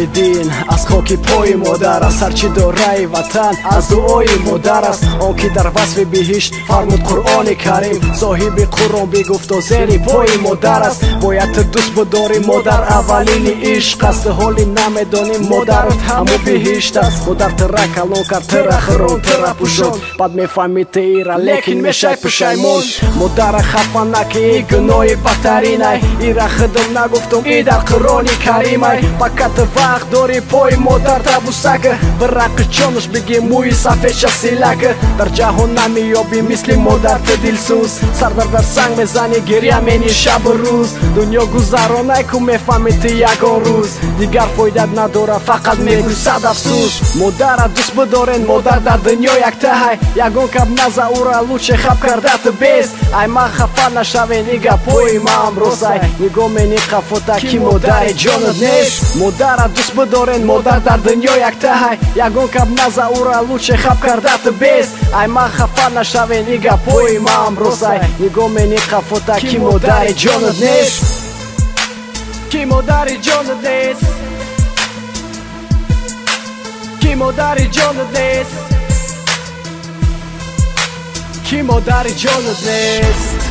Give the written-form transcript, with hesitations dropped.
والدین از خاک پای مادر است، هرچی دارای وطن از دعای مادر است. آن که در وصف بهشت فرمود قرآن کریم، صاحب قرآن بگفت زیر پای مادر است. باید دوست بداریم مادر، اولین عشق است. حالی نمیدانیم مادر همو بهشت است. مادر ترا کلان کرد، ترا خران، ترا پوشان، بعد میفهمی ایرا لیکن میشی پشیمون. مادر خفه نکی گناه بدترینه، ایرا خودم نگفتم ای در قرآن کریمه. فقط وقت داری پای مادر تبوسک، برق جانش بگی موی صفحش سیلک. در جهان نمیابی مثل مادر دلسوز، سردر در سنگ میزنی گریه منی شب و روز. دنیا گذرانه که میفهمی یگان روز، دیگر فایدت نداره فقط میگو صد افسوس. مادر دوست بدارین، مادر در دنیا یک ته، یگان کب نزه او را لوچه خب کردت بیست. ای من خفه نشوین ایگه پای ما امروزه، نگاه منی خفوته که مادر جانت نیست. مادر دوست بدارین، مادر در دنیا یک ته، یگان کب نزه او را لوچه خب کردت بیست. ای من خفه نشوین ایگه پای ما امروزه، نگاه منی خفوته که مادر جانت نیست. که مادر جانت نیست، که مادر جانت نیست، که مادر جانت نیست.